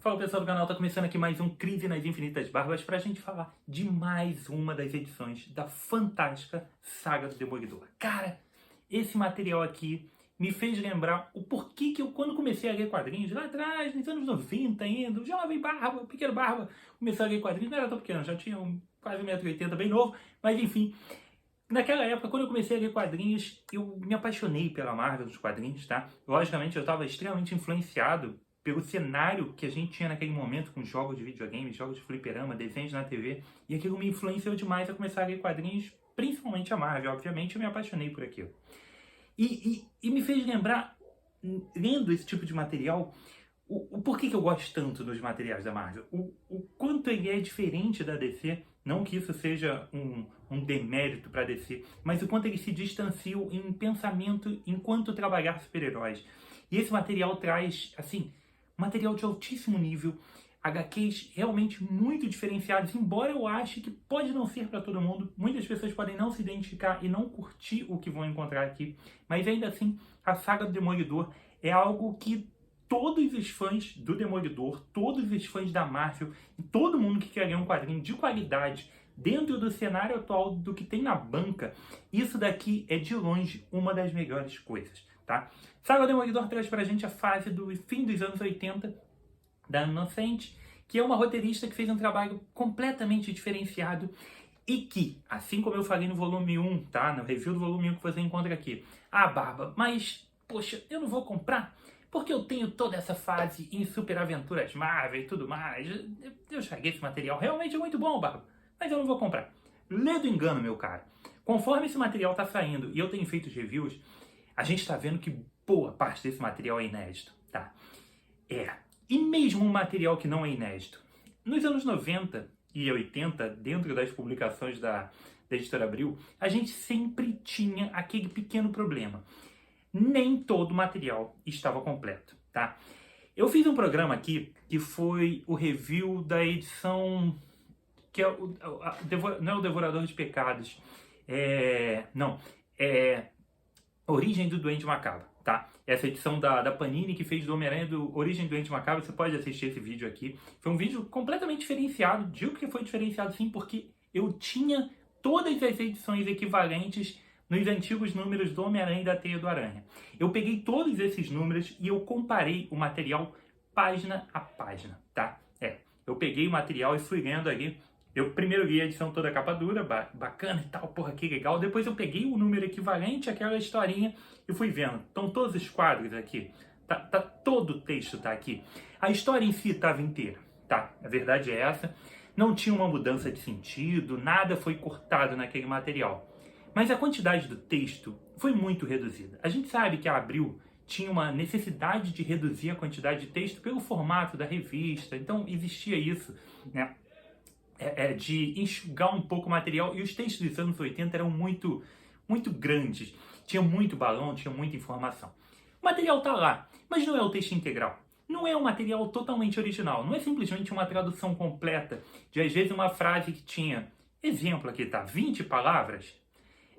Fala pessoal do canal, tá começando aqui mais um Crise nas Infinitas Barbas pra gente falar de mais uma das edições da fantástica Saga do Demolidor. Cara, esse material aqui me fez lembrar o porquê que eu, quando comecei a ler quadrinhos, lá atrás, nos anos 90 ainda, já lavei barba, pequeno barba, comecei a ler quadrinhos, não era tão pequeno, já tinha quase 1,80 m, bem novo, mas enfim. Naquela época, quando eu comecei a ler quadrinhos, eu me apaixonei pela Marvel dos quadrinhos, tá? Logicamente, eu estava extremamente influenciado pelo cenário que a gente tinha naquele momento, com jogos de videogame, jogos de fliperama, desenhos na TV, e aquilo me influenciou demais a começar a ler quadrinhos, principalmente a Marvel. Obviamente, eu me apaixonei por aquilo. E me fez lembrar, lendo esse tipo de material, o porquê que eu gosto tanto dos materiais da Marvel, o quanto ele é diferente da DC, não que isso seja um demérito para DC, mas o quanto eles se distanciam em pensamento enquanto trabalhar super-heróis. E esse material traz, assim, material de altíssimo nível, HQs realmente muito diferenciados, embora eu ache que pode não ser para todo mundo, muitas pessoas podem não se identificar e não curtir o que vão encontrar aqui, mas ainda assim, a Saga do Demolidor é algo que todos os fãs do Demolidor, todos os fãs da Marvel, e todo mundo que quer ler um quadrinho de qualidade dentro do cenário atual do que tem na banca, isso daqui é de longe uma das melhores coisas, tá? Saga do Demolidor traz pra gente a fase do fim dos anos 80 da Inocente, que é uma roteirista que fez um trabalho completamente diferenciado e que, assim como eu falei no volume 1, tá? No review do volume 1 que você encontra aqui. Ah, Barba, mas, poxa, eu não vou comprar porque eu tenho toda essa fase em Super Aventuras Marvel e tudo mais. Eu cheguei esse material, realmente é muito bom, Barba, mas eu não vou comprar. Lê do engano, meu cara. Conforme esse material tá saindo e eu tenho feito os reviews, a gente tá vendo que boa parte desse material é inédito, tá? E mesmo um material que não é inédito. Nos anos 90 e 80, dentro das publicações da Editora Abril, a gente sempre tinha aquele pequeno problema. Nem todo o material estava completo, tá? Eu fiz um programa aqui que foi o review da edição que é não é o Devorador de Pecados, Origem do Duende Macabro, tá? Essa edição da Panini que fez do Homem-Aranha do Origem do Duende Macabro, você pode assistir esse vídeo aqui. Foi um vídeo completamente diferenciado, digo que foi diferenciado sim, porque eu tinha todas as edições equivalentes nos antigos números do Homem-Aranha e da Teia do Aranha. Eu peguei todos esses números e eu comparei o material página a página, tá? Eu peguei o material e fui lendo ali. Eu primeiro li a edição toda capa dura, bacana e tal, porra, que legal. Depois eu peguei o número equivalente àquela historinha e fui vendo. Estão todos os quadros aqui. Todo o texto tá aqui. A história em si estava inteira, tá? A verdade é essa. Não tinha uma mudança de sentido, nada foi cortado naquele material. Mas a quantidade do texto foi muito reduzida. A gente sabe que a Abril tinha uma necessidade de reduzir a quantidade de texto pelo formato da revista, então existia isso, né? De enxugar um pouco o material, e os textos dos anos 80 eram muito grandes, tinha muito balão, tinha muita informação. O material tá lá, mas não é o texto integral. Não é um material totalmente original, não é simplesmente uma tradução completa de, às vezes, uma frase que tinha, exemplo aqui, tá, 20 palavras,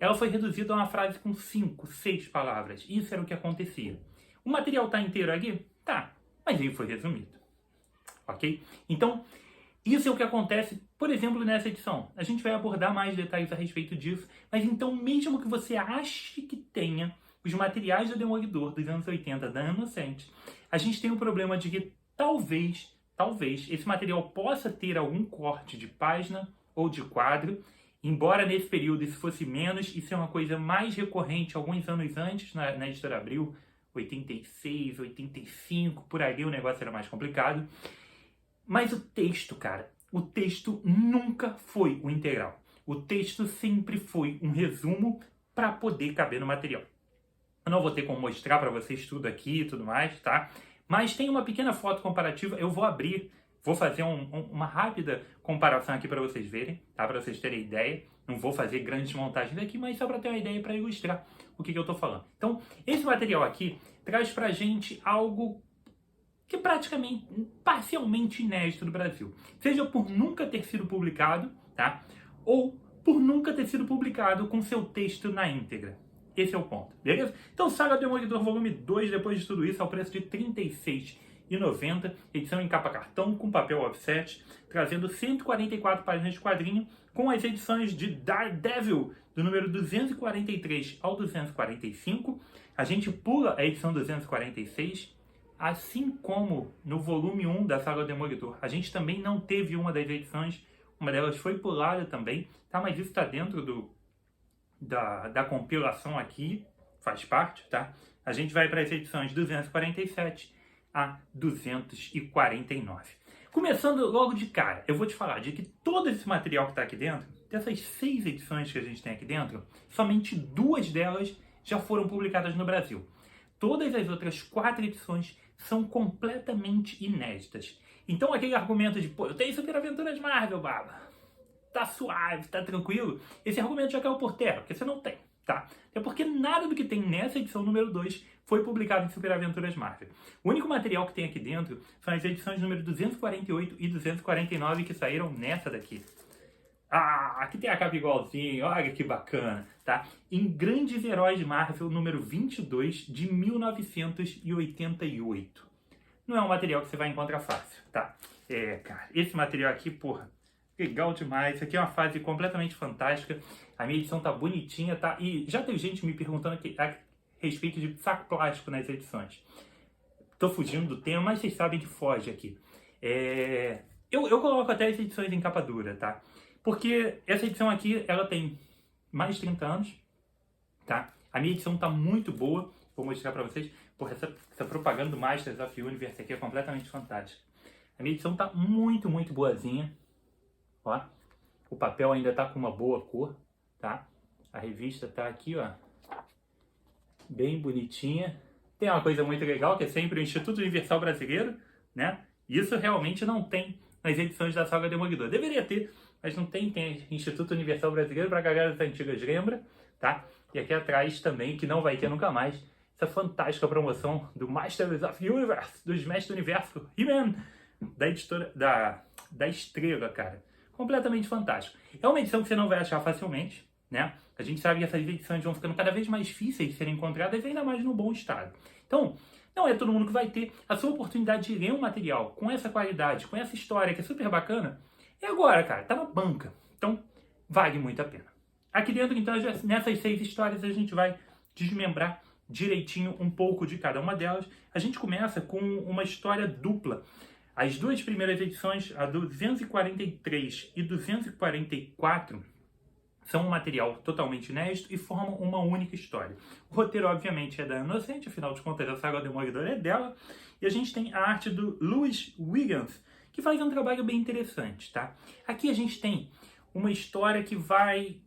ela foi reduzida a uma frase com 5, 6 palavras. Isso era o que acontecia. O material tá inteiro aqui? Tá, mas ele foi resumido. Ok? Então, isso é o que acontece, por exemplo, nessa edição. A gente vai abordar mais detalhes a respeito disso, mas então, mesmo que você ache que tenha os materiais do Demolidor dos anos 80 da Inocente, a gente tem o problema de que talvez, esse material possa ter algum corte de página ou de quadro, embora nesse período isso fosse menos, isso é uma coisa mais recorrente alguns anos antes, na Editora Abril, 86, 85, por ali o negócio era mais complicado. Mas o texto, cara, o texto nunca foi o integral. O texto sempre foi um resumo para poder caber no material. Eu não vou ter como mostrar para vocês tudo aqui e tudo mais, tá? Mas tem uma pequena foto comparativa, eu vou abrir, vou fazer uma rápida comparação aqui para vocês verem, tá? Para vocês terem ideia. Não vou fazer grandes montagens aqui, mas só para ter uma ideia para ilustrar o que eu estou falando. Então, esse material aqui traz pra gente algo que é praticamente, parcialmente inédito do Brasil. Seja por nunca ter sido publicado, tá? Ou por nunca ter sido publicado com seu texto na íntegra. Esse é o ponto, beleza? Então, Saga do Demolidor volume 2, depois de tudo isso, ao preço de R$ R$19,90, edição em capa cartão com papel offset, trazendo 144 páginas de quadrinho, com as edições de Daredevil, do número 243 ao 245. A gente pula a edição 246, assim como no volume 1 da saga Demolidor. A gente também não teve uma das edições, uma delas foi pulada também, tá? Mas isso está dentro da compilação aqui, faz parte, tá? A gente vai para as edições 247 a 249. Começando logo de cara, eu vou te falar de que todo esse material que está aqui dentro, dessas 6 edições que a gente tem aqui dentro, somente 2 delas já foram publicadas no Brasil. Todas as outras 4 edições são completamente inéditas. Então aquele argumento de, pô, eu tenho Super Aventuras Marvel, baba, tá suave, tá tranquilo, esse argumento já caiu por terra, porque você não tem, tá? É porque nada do que tem nessa edição número 2 foi publicado em Super Aventuras Marvel. O único material que tem aqui dentro são as edições número 248 e 249 que saíram nessa daqui. Ah, aqui tem a capa igualzinho, olha que bacana, tá? Em Grandes Heróis Marvel, número 22, de 1988. Não é um material que você vai encontrar fácil, tá? Cara, esse material aqui, porra, legal demais. Isso aqui é uma fase completamente fantástica. A minha edição tá bonitinha, tá? E já teve gente me perguntando aqui a respeito de saco plástico nas edições. Tô fugindo do tema, mas vocês sabem que foge aqui. Eu coloco até as edições em capa dura, tá? Porque essa edição aqui, ela tem mais de 30 anos, tá? A minha edição tá muito boa, vou mostrar pra vocês. Porra, essa propaganda do Masters of the Universe aqui é completamente fantástica. A minha edição tá muito, muito boazinha. Ó, o papel ainda tá com uma boa cor, tá? A revista tá aqui, ó, bem bonitinha. Tem uma coisa muito legal, que é sempre o Instituto Universal Brasileiro, né? Isso realmente não tem nas edições da saga Demolidor. Deveria ter, mas não tem. Tem Instituto Universal Brasileiro para a galera das antigas, lembra? Tá? E aqui atrás também, que não vai ter nunca mais, essa fantástica promoção do Masters of the Universe, dos Mestres do Universo, He-Man, da editora, da Estrela, cara. Completamente fantástico. É uma edição que você não vai achar facilmente, né? A gente sabe que essas edições vão ficando cada vez mais difíceis de serem encontradas, ainda mais no bom estado. Então, não é todo mundo que vai ter a sua oportunidade de ler um material com essa qualidade, com essa história que é super bacana. É agora, cara, tá na banca. Então, vale muito a pena. Aqui dentro, então, nessas 6 histórias, a gente vai desmembrar direitinho um pouco de cada uma delas. A gente começa com uma história dupla. As 2 primeiras edições, a 243 e 244, são um material totalmente inédito e formam uma única história. O roteiro, obviamente, é da Inocente, afinal de contas, a saga Demolidor é dela. E a gente tem a arte do Louis Wiggins, que faz um trabalho bem interessante, tá? Aqui a gente tem uma história que vai...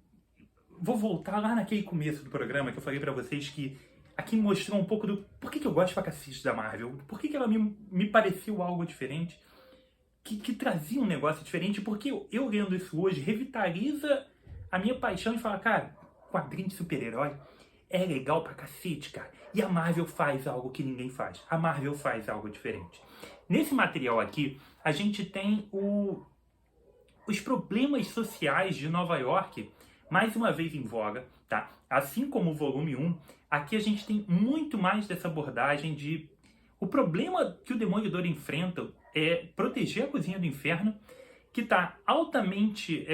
Vou voltar lá naquele começo do programa que eu falei pra vocês que aqui mostrou um pouco do... Por que eu gosto pra cacete da Marvel? Por que ela me pareceu algo diferente? Que trazia um negócio diferente? Porque eu lendo isso hoje revitaliza a minha paixão de falar, cara, quadrinho de super-herói é legal pra cacete, cara. E a Marvel faz algo que ninguém faz. A Marvel faz algo diferente. Nesse material aqui, a gente tem os problemas sociais de Nova York, mais uma vez em voga, tá? Assim como o volume 1, aqui a gente tem muito mais dessa abordagem de... O problema que o Demolidor enfrenta é proteger a cozinha do inferno, que está altamente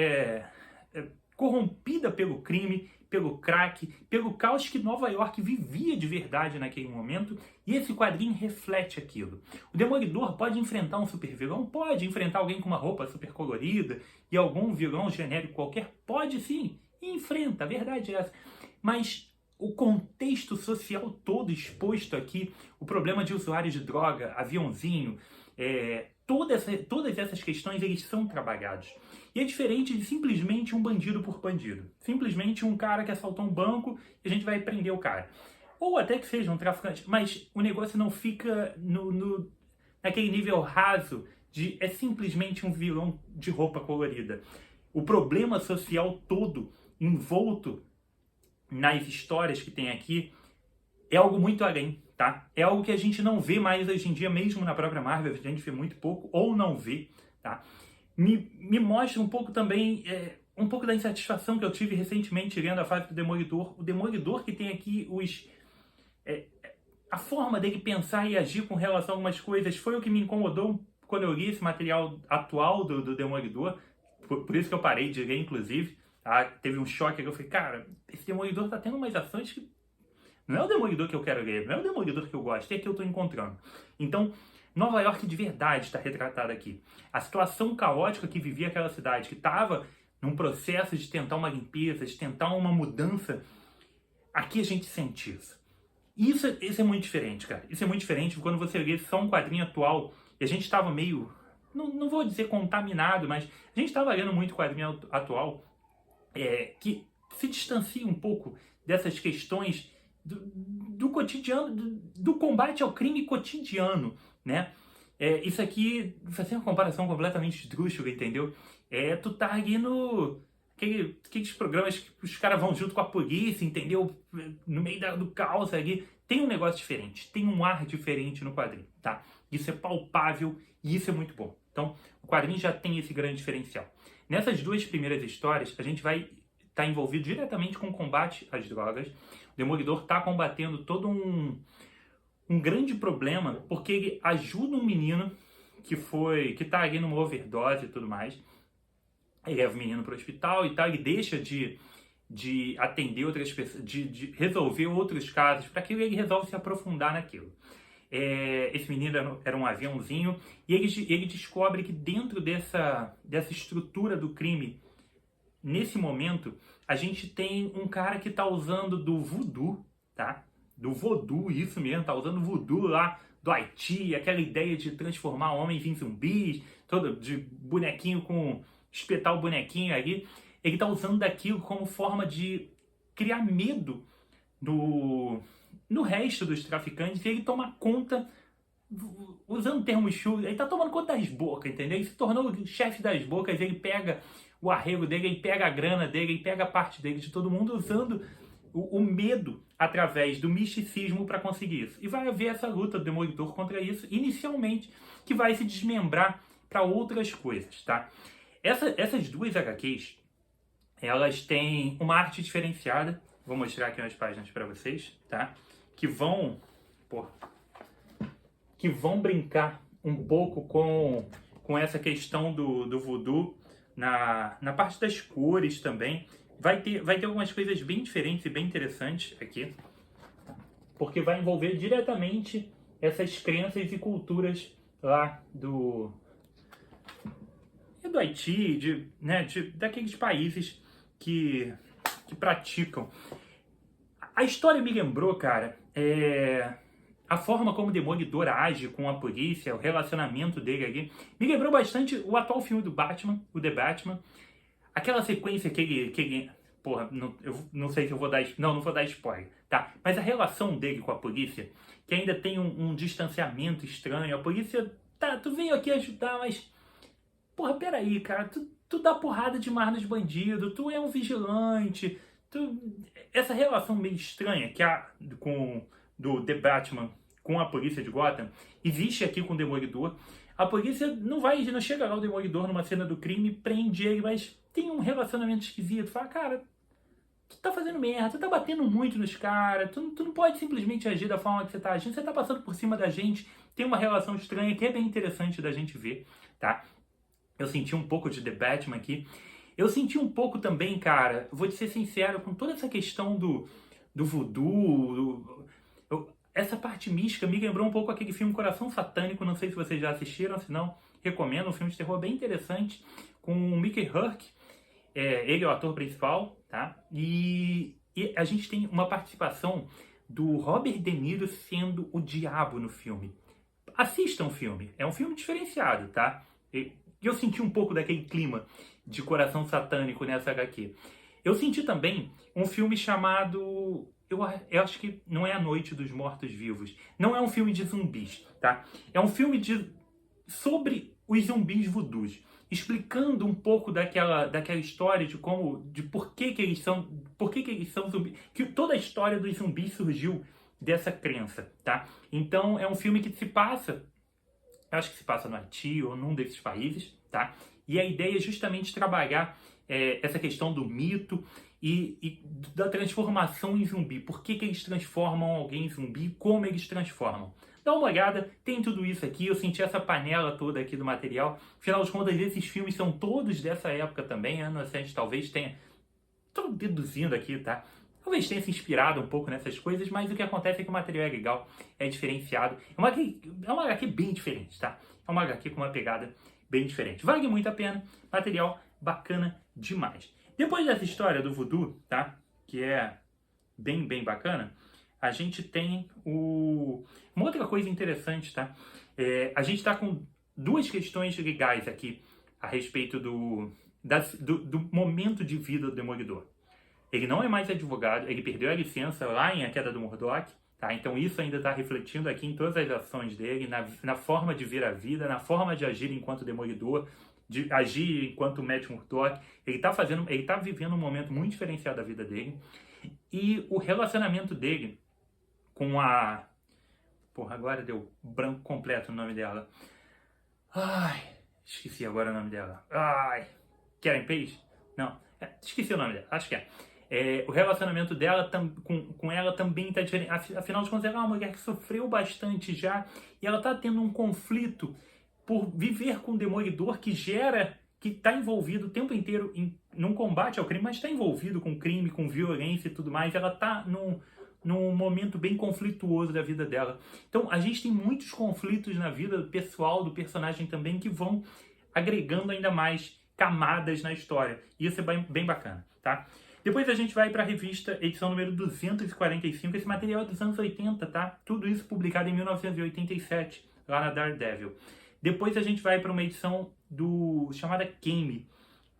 corrompida pelo crime, pelo crack, pelo caos que Nova York vivia de verdade naquele momento, e esse quadrinho reflete aquilo. O Demolidor pode enfrentar um super vilão? Pode enfrentar alguém com uma roupa super colorida e algum vilão genérico qualquer? Pode sim, e enfrenta, a verdade é essa. Mas o contexto social todo exposto aqui, o problema de usuários de droga, aviãozinho, todas essas questões, eles são trabalhados. E é diferente de simplesmente um bandido por bandido. Simplesmente um cara que assaltou um banco e a gente vai prender o cara. Ou até que seja um traficante, mas o negócio não fica naquele nível raso de é simplesmente um vilão de roupa colorida. O problema social todo envolto nas histórias que tem aqui é algo muito além, tá? É algo que a gente não vê mais hoje em dia, mesmo na própria Marvel, a gente vê muito pouco ou não vê, tá? Me mostra um pouco também, um pouco da insatisfação que eu tive recentemente lendo a fase do Demolidor. O Demolidor que tem aqui a forma dele pensar e agir com relação a algumas coisas foi o que me incomodou quando eu li esse material atual do Demolidor. Por isso que eu parei de ler, inclusive. Tá? Teve um choque que eu falei, cara, esse Demolidor tá tendo umas ações que não é o Demolidor que eu quero ler, não é o Demolidor que eu gosto, é que eu tô encontrando. Então, Nova York de verdade está retratada aqui. A situação caótica que vivia aquela cidade, que estava num processo de tentar uma limpeza, de tentar uma mudança, aqui a gente sente isso. Isso é muito diferente, cara. Isso é muito diferente quando você lê só um quadrinho atual e a gente estava meio, não vou dizer contaminado, mas a gente estava lendo muito quadrinho atual que se distancia um pouco dessas questões do cotidiano, do combate ao crime cotidiano, né? Isso aqui, fazer uma comparação completamente esdrúxula, entendeu? Tu tá ali no... Aqueles programas que os caras vão junto com a polícia, entendeu? No meio do caos ali. Tem um negócio diferente, tem um ar diferente no quadrinho, tá? Isso é palpável e isso é muito bom. Então, o quadrinho já tem esse grande diferencial. Nessas duas primeiras histórias, a gente vai estar envolvido diretamente com o combate às drogas. O Demolidor está combatendo todo um grande problema, porque ele ajuda um menino que tá ali numa overdose e tudo mais. Ele leva o menino para o hospital e tal, ele deixa de atender outras pessoas, de resolver outros casos, para que ele resolve se aprofundar naquilo. Esse menino era um aviãozinho e ele descobre que dentro dessa estrutura do crime, nesse momento, a gente tem um cara que está usando do voodoo, tá? Do voodoo, isso mesmo, tá usando voodoo lá do Haiti, aquela ideia de transformar homens em zumbis, todo de bonequinho com... espetar o bonequinho ali. Ele está usando daquilo como forma de criar medo no resto dos traficantes e ele toma conta, usando termos chulos, ele está tomando conta das bocas, entendeu? Ele se tornou o chefe das bocas, ele pega o arrego dele, ele pega a grana dele, ele pega a parte dele, de todo mundo, usando o medo através do misticismo para conseguir isso. E vai haver essa luta do Demolidor contra isso, inicialmente, que vai se desmembrar para outras coisas, tá? Essas duas HQs, elas têm uma arte diferenciada. Vou mostrar aqui umas páginas para vocês, tá? Que vão brincar um pouco com essa questão do voodoo na parte das cores também. Vai ter algumas coisas bem diferentes e bem interessantes aqui, porque vai envolver diretamente essas crenças e culturas lá do Haiti, daqueles países que praticam. A história me lembrou, cara, a forma como o Demolidor age com a polícia, o relacionamento dele ali, me lembrou bastante o atual filme do Batman, o The Batman. Aquela sequência que ele porra, eu não sei se eu vou dar... Não vou dar spoiler, tá? Mas a relação dele com a polícia, que ainda tem um distanciamento estranho. A polícia, tá, tu veio aqui ajudar, mas... Porra, peraí, cara, tu dá porrada demais nos bandidos, tu é um vigilante, essa relação meio estranha que há do The Batman com a polícia de Gotham, existe aqui com o Demolidor. A polícia não chega lá o Demolidor numa cena do crime, prende ele, mas tem um relacionamento esquisito. Fala, cara, tu tá fazendo merda, tu tá batendo muito nos caras, tu não pode simplesmente agir da forma que você tá agindo, você tá passando por cima da gente, tem uma relação estranha que é bem interessante da gente ver, tá? Eu senti um pouco de The Batman aqui. Eu senti um pouco também, cara, vou te ser sincero, com toda essa questão do voodoo, essa parte mística me lembrou um pouco aquele filme Coração Satânico, não sei se vocês já assistiram, se não, recomendo, um filme de terror bem interessante, com o Mickey Rourke, ele é o ator principal, tá? E a gente tem uma participação do Robert De Niro sendo o diabo no filme. Assistam o filme, é um filme diferenciado, tá? E eu senti um pouco daquele clima de Coração Satânico nessa HQ. Eu senti também um filme chamado... Eu acho que não é A Noite dos Mortos-Vivos. Não é um filme de zumbis, tá? É um filme sobre os zumbis voodoos. Explicando um pouco daquela história de por que eles são zumbis. Que toda a história dos zumbis surgiu dessa crença, tá? Então é um filme que se passa... acho que se passa no Haiti ou num desses países, tá? E a ideia é justamente trabalhar essa questão do mito e da transformação em zumbi. Por que eles transformam alguém em zumbi? Como eles transformam? Dá uma olhada, tem tudo isso aqui. Eu senti essa panela toda aqui do material. Afinal de contas, esses filmes são todos dessa época também. A gente talvez tenha... Estou deduzindo aqui, tá? Talvez tenha se inspirado um pouco nessas coisas, mas o que acontece é que o material é legal, é diferenciado. É uma HQ bem diferente, tá? É uma HQ com uma pegada bem diferente. Vale muito a pena, material bacana demais. Depois dessa história do voodoo, tá? Que é bem bacana, a gente tem uma outra coisa interessante, tá? A gente tá com duas questões legais aqui a respeito do momento de vida do Demolidor. Ele não é mais advogado, ele perdeu a licença lá em A Queda do Murdoch, tá? Então isso ainda está refletindo aqui em todas as ações dele, na forma de ver a vida, na forma de agir enquanto Demolidor, de agir enquanto Matt Murdock. Ele tá vivendo um momento muito diferenciado da vida dele. E o relacionamento dele com a... Porra, agora deu branco completo o nome dela. Ai, esqueci agora o nome dela. Ai, Karen Page? Não, esqueci o nome dela, acho que é. O relacionamento dela com ela também está diferente. Afinal de contas, ela é uma mulher que sofreu bastante já. E ela está tendo um conflito por viver com um Demolidor que está envolvido o tempo inteiro num combate ao crime, mas está envolvido com crime, com violência e tudo mais. Ela está num momento bem conflituoso da vida dela. Então, a gente tem muitos conflitos na vida pessoal do personagem também que vão agregando ainda mais camadas na história. E isso é bem bacana, tá? Depois a gente vai para a revista, edição número 245. Esse material é dos anos 80, tá? Tudo isso publicado em 1987, lá na Daredevil. Depois a gente vai para uma edição chamada Kame,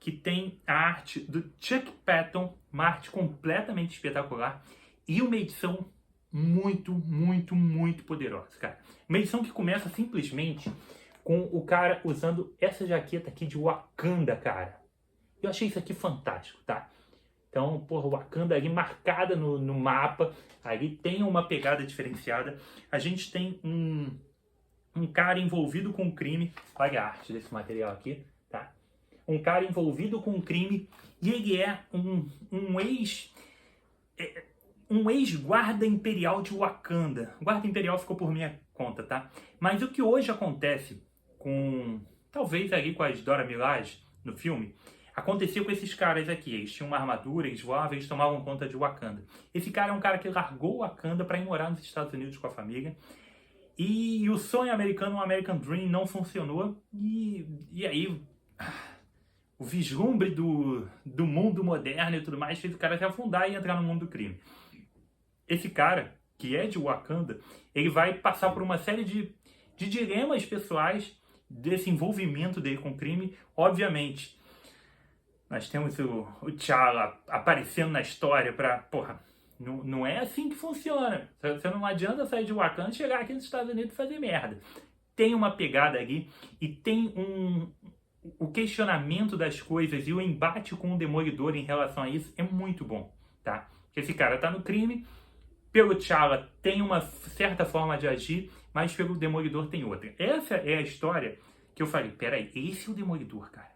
que tem a arte do Chuck Patton, uma arte completamente espetacular, e uma edição muito poderosa, cara. Uma edição que começa simplesmente com o cara usando essa jaqueta aqui de Wakanda, cara. Eu achei isso aqui fantástico, tá? Então, porra, Wakanda ali marcada no mapa, ali tem uma pegada diferenciada. A gente tem um cara envolvido com crime, olha a arte desse material aqui, tá? Um cara envolvido com crime e ele é um ex-guarda imperial de Wakanda. O guarda imperial ficou por minha conta, tá? Mas o que hoje acontece talvez ali com as Dora Milaje no filme, aconteceu com esses caras aqui. Eles tinham uma armadura, eles voavam, eles tomavam conta de Wakanda. Esse cara é um cara que largou Wakanda para ir morar nos Estados Unidos com a família. E o sonho americano, o American Dream, não funcionou. E aí, o vislumbre do mundo moderno e tudo mais fez o cara se afundar e entrar no mundo do crime. Esse cara, que é de Wakanda, ele vai passar por uma série de dilemas pessoais desse envolvimento dele com o crime. Obviamente, nós temos o T'Challa aparecendo na história para... Porra, não é assim que funciona. Você não adianta sair de Wakanda e chegar aqui nos Estados Unidos e fazer merda. Tem uma pegada ali e tem o questionamento das coisas e o embate com o Demolidor em relação a isso é muito bom, tá? Porque esse cara tá no crime, pelo T'Challa tem uma certa forma de agir, mas pelo Demolidor tem outra. Essa é a história que eu falei, peraí, esse é o Demolidor, cara.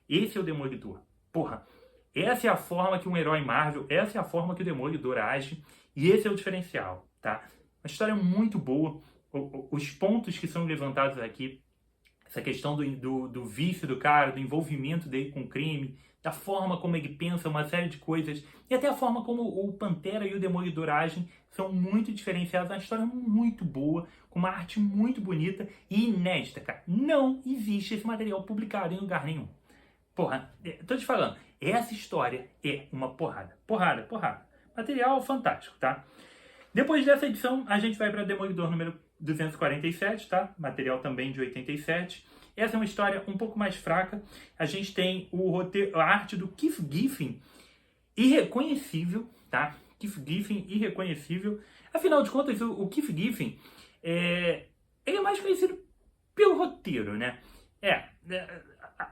Esse é o Demolidor. Porra, essa é a forma que um herói Marvel, essa é a forma que o Demolidor age, e esse é o diferencial, tá? Uma história muito boa, os pontos que são levantados aqui, essa questão do vício do cara, do envolvimento dele com o crime, da forma como ele pensa, uma série de coisas, e até a forma como o Pantera e o Demolidor agem, são muito diferenciados, uma história muito boa, com uma arte muito bonita e inédita, cara. Não existe esse material publicado em lugar nenhum. Porra, tô te falando, essa história é uma porrada. Porrada. Material fantástico, tá? Depois dessa edição, a gente vai para Demolidor número 247, tá? Material também de 87. Essa é uma história um pouco mais fraca. A gente tem a arte do Keith Giffen, irreconhecível, tá? Keith Giffen, irreconhecível. Afinal de contas, o Keith Giffen, ele é mais conhecido pelo roteiro, né?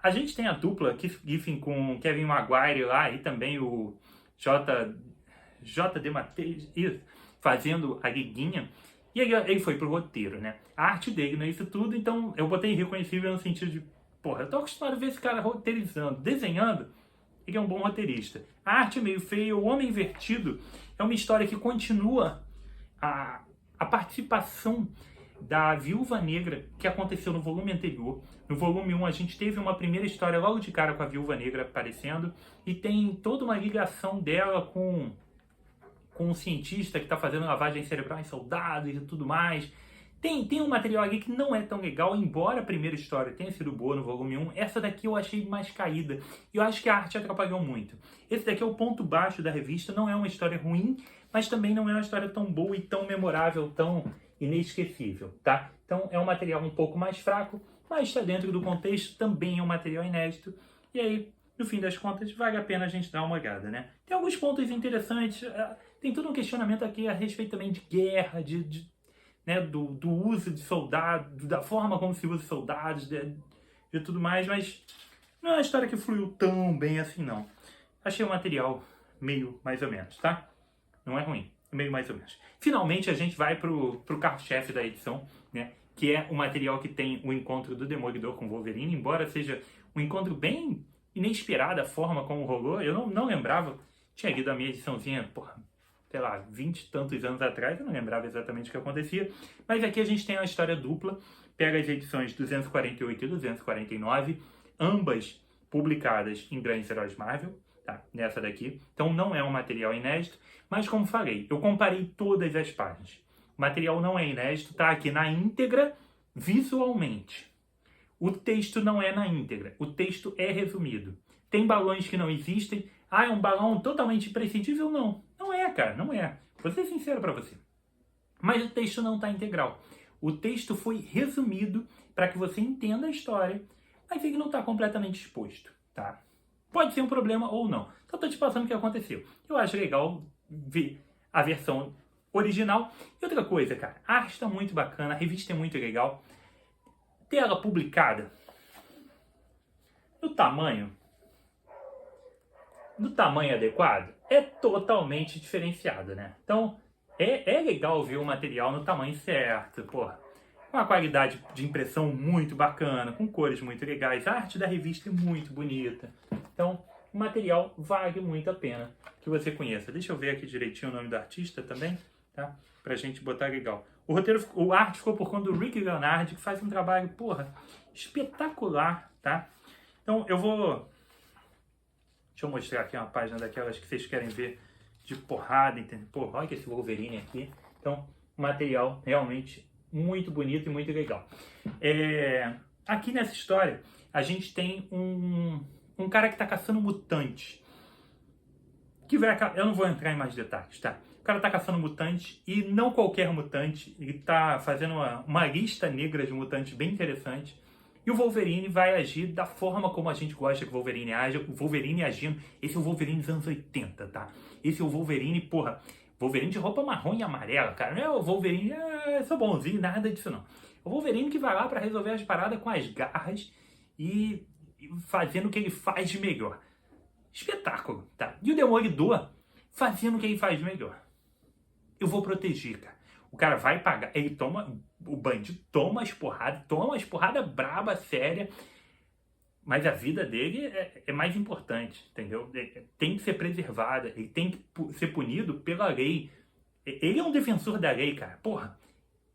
A gente tem a dupla Keith Giffen com Kevin Maguire lá e também o J.D. Matthews fazendo a Guiguinha. E ele foi pro roteiro, né? A arte dele não é isso tudo, então eu botei irreconhecível no sentido de, porra, eu tô acostumado a ver esse cara roteirizando, desenhando. ele é um bom roteirista. A arte é meio feia, o Homem Invertido é uma história que continua a participação da Viúva Negra que aconteceu no volume anterior. No volume 1 a gente teve uma primeira história logo de cara com a Viúva Negra aparecendo e tem toda uma ligação dela com um cientista que está fazendo lavagem cerebral em soldados e tudo mais. Tem um material ali que não é tão legal, embora a primeira história tenha sido boa no volume 1, essa daqui eu achei mais caída. E eu acho que a arte atrapalhou muito. Esse daqui é o ponto baixo da revista, não é uma história ruim, mas também não é uma história tão boa e tão memorável, tão inesquecível, tá? Então é um material um pouco mais fraco, mas está dentro do contexto, também é um material inédito. E aí, no fim das contas, vale a pena a gente dar uma olhada, né? Tem alguns pontos interessantes, tem todo um questionamento aqui a respeito também de guerra, né, do uso de soldados, da forma como se usa soldados, de tudo mais, mas não é uma história que fluiu tão bem assim, não. Achei o material meio mais ou menos, tá? Não é ruim, é meio mais ou menos. Finalmente a gente vai pro carro-chefe da edição, né, que é o material que tem o encontro do Demolidor com o Wolverine, embora seja um encontro bem inesperado a forma como rolou, eu não lembrava, tinha lido a minha ediçãozinha, porra, sei lá, 20 e tantos anos atrás, eu não lembrava exatamente o que acontecia, mas aqui a gente tem uma história dupla, pega as edições 248 e 249, ambas publicadas em Grandes Heróis Marvel, tá? Nessa daqui, então não é um material inédito, mas como falei, eu comparei todas as páginas, o material não é inédito, tá aqui na íntegra, visualmente, o texto não é na íntegra, o texto é resumido, tem balões que não existem, é um balão totalmente imprescindível? Não. Não é, cara, não é. Vou ser sincero pra você. Mas o texto não está integral. O texto foi resumido para que você entenda a história, mas ele não está completamente exposto, tá? Pode ser um problema ou não. Só estou te passando o que aconteceu. Eu acho legal ver a versão original. E outra coisa, cara, a arte está muito bacana, a revista é muito legal. Ter ela publicada no tamanho adequado, é totalmente diferenciado, né? Então, é legal ver o material no tamanho certo, porra. Com uma qualidade de impressão muito bacana, com cores muito legais. A arte da revista é muito bonita. Então, o material vale muito a pena que você conheça. Deixa eu ver aqui direitinho o nome do artista também, tá? Pra gente botar legal. O arte ficou por conta do Rick Leonardi, que faz um trabalho, porra, espetacular, tá? Então, deixa eu mostrar aqui uma página daquelas que vocês querem ver de porrada, entendeu? Pô, olha esse Wolverine aqui. Então, material realmente muito bonito e muito legal. Aqui nessa história, a gente tem um cara que está caçando mutantes. Eu não vou entrar em mais detalhes, tá? O cara está caçando mutantes e não qualquer mutante. Ele está fazendo uma lista negra de mutantes bem interessante. E o Wolverine vai agir da forma como a gente gosta que o Wolverine age. O Wolverine agindo. Esse é o Wolverine dos anos 80, tá? Esse é o Wolverine, porra. Wolverine de roupa marrom e amarela, cara. Não é o Wolverine, sou bonzinho, nada disso não. O Wolverine que vai lá pra resolver as paradas com as garras e fazendo o que ele faz de melhor. Espetáculo, tá? E o Demolidor fazendo o que ele faz de melhor. Eu vou proteger, cara. O cara vai pagar, o bandido toma as porradas braba, séria, mas a vida dele é mais importante, entendeu? Tem que ser preservada, ele tem que ser punido pela lei. Ele é um defensor da lei, cara. Porra,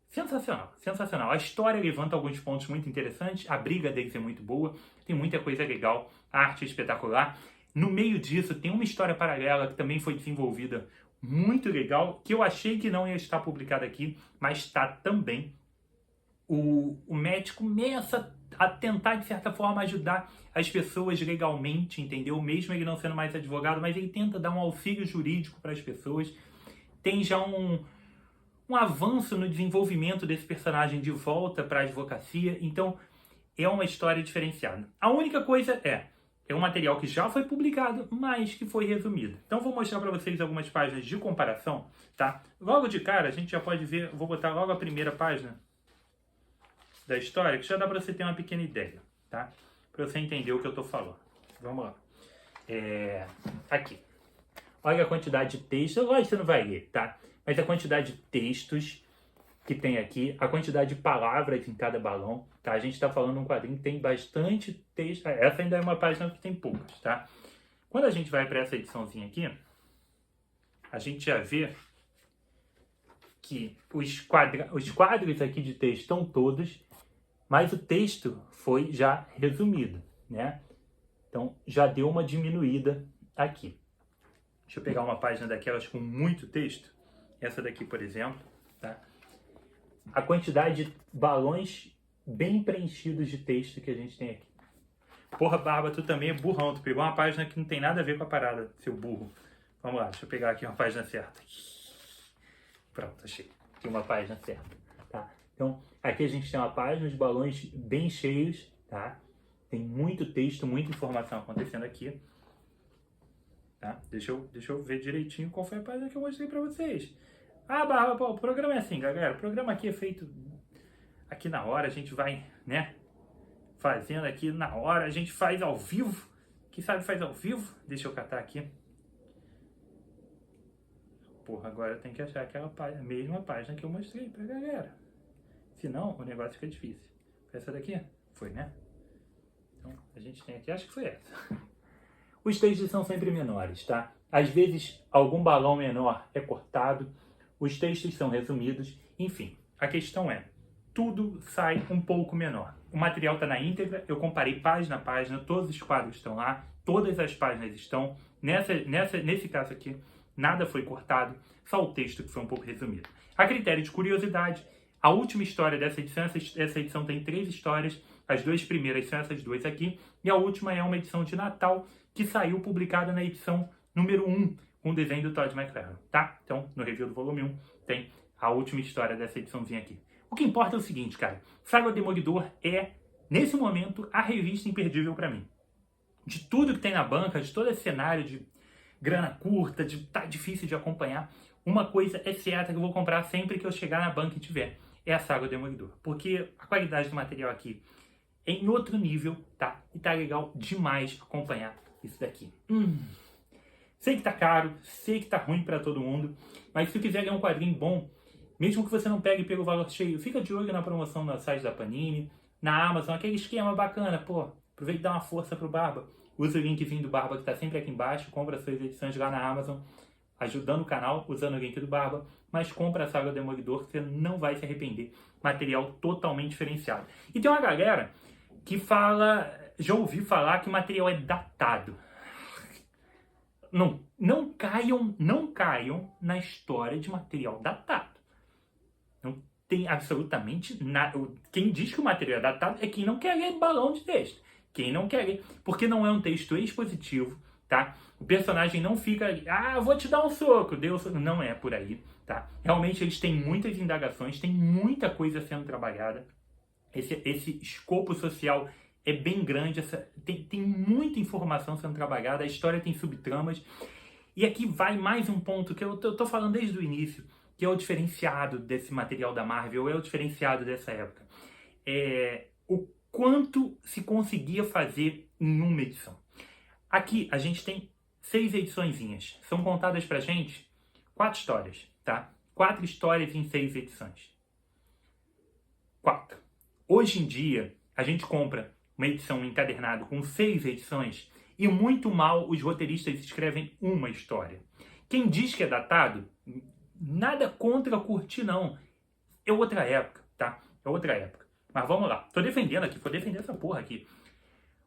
sensacional, sensacional. A história levanta alguns pontos muito interessantes, a briga deles é muito boa, tem muita coisa legal, a arte é espetacular. No meio disso, tem uma história paralela que também foi desenvolvida muito legal, que eu achei que não ia estar publicada aqui, mas está também. O Matt começa a tentar, de certa forma, ajudar as pessoas legalmente, entendeu? Mesmo ele não sendo mais advogado, mas ele tenta dar um auxílio jurídico para as pessoas. Tem já um avanço no desenvolvimento desse personagem de volta para a advocacia, então é uma história diferenciada. A única coisa é um material que já foi publicado, mas que foi resumido. Então vou mostrar para vocês algumas páginas de comparação, tá? Logo de cara, a gente já pode ver, vou botar logo a primeira página da história, que já dá para você ter uma pequena ideia, tá? Para você entender o que eu tô falando. Vamos lá. Aqui. Olha a quantidade de texto, lógico que você não vai ler, tá? Mas a quantidade de textos que tem aqui, a quantidade de palavras em cada balão, tá? A gente está falando de um quadrinho que tem bastante texto. Essa ainda é uma página que tem poucas, tá? Quando a gente vai para essa ediçãozinha aqui, a gente já vê que os quadros aqui de texto estão todos, mas o texto foi já resumido, né? Então, já deu uma diminuída aqui. Deixa eu pegar uma página daquelas com muito texto. Essa daqui, por exemplo, tá? A quantidade de balões bem preenchidos de texto que a gente tem aqui. Porra, Barba, tu também é burrão. Tu pegou uma página que não tem nada a ver com a parada, seu burro. Vamos lá, deixa eu pegar aqui uma página certa. Pronto, achei. Tem uma página certa, tá? Então, aqui a gente tem uma página de balões bem cheios, tá? Tem muito texto, muita informação acontecendo aqui. Tá? Deixa eu ver direitinho qual foi a página que eu mostrei pra vocês. Ah, Barba, pô, o programa é assim, galera. O programa aqui é feito aqui na hora. A gente vai, né, fazendo aqui na hora. A gente faz ao vivo. Quem sabe faz ao vivo. Deixa eu catar aqui. Porra, agora eu tenho que achar aquela página, mesma página que eu mostrei pra galera. Senão, o negócio fica difícil. Foi essa daqui? Foi, né? Então, a gente tem aqui, acho que foi essa. Os textos são sempre menores, tá? Às vezes, algum balão menor é cortado, os textos são resumidos, enfim. A questão é, tudo sai um pouco menor. O material está na íntegra, eu comparei página a página, todos os quadros estão lá, todas as páginas estão. Nesse caso aqui, nada foi cortado, só o texto que foi um pouco resumido. A critério de curiosidade, a última história dessa edição, essa edição tem 3 histórias, as 2 primeiras são essas 2 aqui, e a última é uma edição de Natal, que saiu publicada na edição número 1, com o desenho do Todd McFarlane, tá? Então, no review do volume 1, tem a última história dessa ediçãozinha aqui. O que importa é o seguinte, cara, Saga Demolidor é, nesse momento, a revista imperdível pra mim. De tudo que tem na banca, de todo esse cenário de grana curta, de tá difícil de acompanhar, uma coisa é certa que eu vou comprar sempre que eu chegar na banca e tiver, é a Saga Demolidor. Porque a qualidade do material aqui é em outro nível, tá? E tá legal demais acompanhar isso daqui. Sei que tá caro, sei que tá ruim pra todo mundo, mas se tu quiser ganhar um quadrinho bom, mesmo que você não pegue pelo valor cheio, fica de olho na promoção no site da Panini, na Amazon, aquele esquema bacana, pô, aproveita e dá uma força pro Barba. Usa o linkzinho do Barba que tá sempre aqui embaixo, compra suas edições lá na Amazon, ajudando o canal, usando o link do Barba, mas compra a Saga Demolidor que você não vai se arrepender. Material totalmente diferenciado. E tem uma galera que fala, já ouvi falar que o material é datado. Não caiam na história de material datado. Não tem absolutamente nada. Quem diz que o material é datado é quem não quer ler balão de texto. Quem não quer ler, porque não é um texto expositivo, tá? O personagem não fica ali, vou te dar um soco, Deus, não é por aí, tá? Realmente eles têm muitas indagações, tem muita coisa sendo trabalhada. Esse escopo social é bem grande, tem muita informação sendo trabalhada, a história tem subtramas. E aqui vai mais um ponto que eu tô falando desde o início, que é o diferenciado desse material da Marvel, é o diferenciado dessa época. O quanto se conseguia fazer em uma edição. Aqui a gente tem 6 ediçõezinhas. São contadas pra gente 4 histórias, tá? 4 histórias em 6 edições. 4. Hoje em dia, a gente compra uma edição encadernada com 6 edições e muito mal os roteiristas escrevem uma história. Quem diz que é datado, nada contra curtir, não. É outra época, tá? É outra época. Mas vamos lá. Tô defendendo aqui, vou defender essa porra aqui.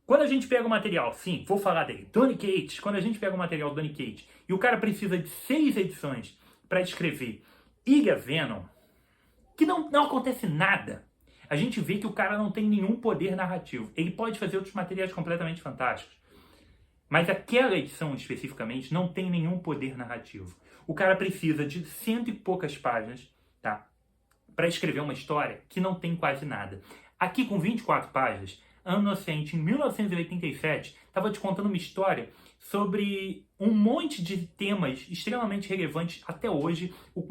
Quando a gente pega o material, sim, vou falar dele, Donny Cates, quando a gente pega o material do Donny Cates e o cara precisa de 6 edições para escrever Ilha Venom, que não acontece nada, a gente vê que o cara não tem nenhum poder narrativo. Ele pode fazer outros materiais completamente fantásticos, mas aquela edição especificamente não tem nenhum poder narrativo. O cara precisa de 100 e poucas páginas, tá? Para escrever uma história que não tem quase nada. Aqui com 24 páginas, Ano Inocente, em 1987, estava te contando uma história sobre um monte de temas extremamente relevantes até hoje, o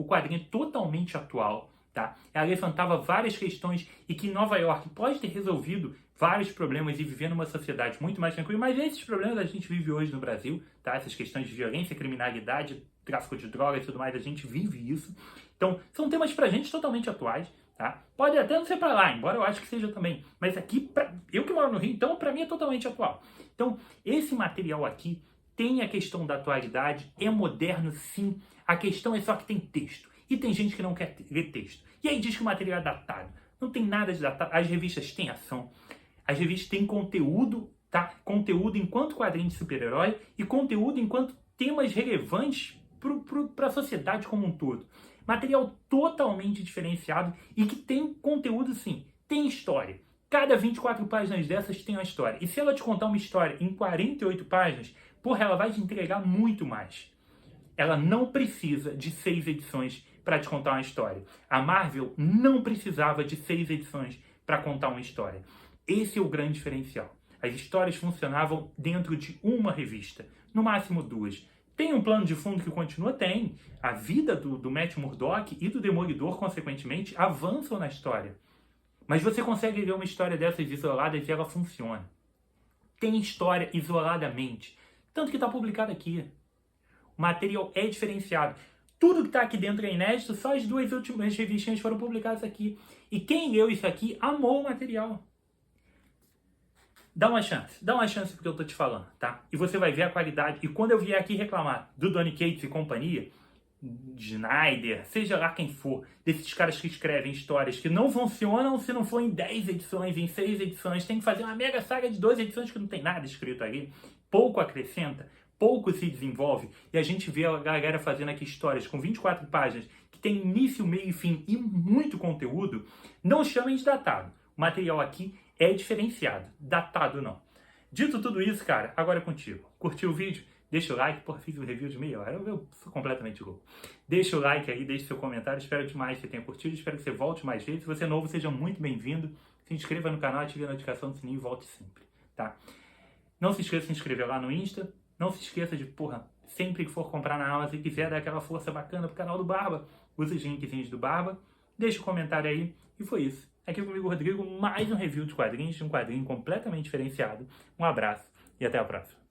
quadrinho totalmente atual, tá? Ela levantava várias questões e que Nova York pode ter resolvido vários problemas e viver numa sociedade muito mais tranquila, mas esses problemas a gente vive hoje no Brasil, tá? Essas questões de violência, criminalidade, tráfico de drogas e tudo mais, a gente vive isso. Então, são temas pra gente totalmente atuais, tá? Pode até não ser para lá, embora eu acho que seja também. Mas aqui, eu que moro no Rio, então para mim é totalmente atual. Então, esse material aqui tem a questão da atualidade, é moderno sim, a questão é só que tem texto. E tem gente que não quer ler texto. E aí diz que o material é datado. Não tem nada de datado. As revistas têm ação. As revistas têm conteúdo, tá? Conteúdo enquanto quadrinho de super-herói e conteúdo enquanto temas relevantes para a sociedade como um todo. Material totalmente diferenciado e que tem conteúdo sim, tem história. Cada 24 páginas dessas tem uma história. E se ela te contar uma história em 48 páginas, porra, ela vai te entregar muito mais. Ela não precisa de 6 edições para te contar uma história. A Marvel não precisava de 6 edições para contar uma história. Esse é o grande diferencial. As histórias funcionavam dentro de uma revista, no máximo 2. Tem um plano de fundo que continua? Tem. A vida do Matt Murdock e do Demolidor, consequentemente, avançam na história. Mas você consegue ler uma história dessas isoladas e ela funciona. Tem história isoladamente. Tanto que está publicado aqui. O material é diferenciado. Tudo que está aqui dentro é inédito, só as 2 últimas revistinhas foram publicadas aqui. E quem leu isso aqui amou o material. Dá uma chance porque eu tô te falando, tá? E você vai ver a qualidade. E quando eu vier aqui reclamar do Donny Cates e companhia, de Snyder, seja lá quem for, desses caras que escrevem histórias que não funcionam se não for em 10 edições, em 6 edições, tem que fazer uma mega saga de 12 edições que não tem nada escrito ali, pouco acrescenta, pouco se desenvolve, e a gente vê a galera fazendo aqui histórias com 24 páginas, que tem início, meio e fim e muito conteúdo, não chamem de datado. O material aqui é diferenciado, datado não. Dito tudo isso, cara, agora é contigo. Curtiu o vídeo? Deixa o like, porra, fiz um review de meia hora, eu sou completamente louco. Deixa o like aí, deixa seu comentário, espero demais que você tenha curtido, espero que você volte mais vezes. Se você é novo, seja muito bem-vindo. Se inscreva no canal, ative a notificação do sininho e volte sempre, tá? Não se esqueça de se inscrever lá no Insta, não se esqueça de, porra, sempre que for comprar na Amazon e quiser dar aquela força bacana pro canal do Barba, use os linkzinhos do Barba, deixa o comentário aí, e foi isso. Aqui comigo, Rodrigo, mais um review de quadrinhos, de um quadrinho completamente diferenciado. Um abraço e até a próxima.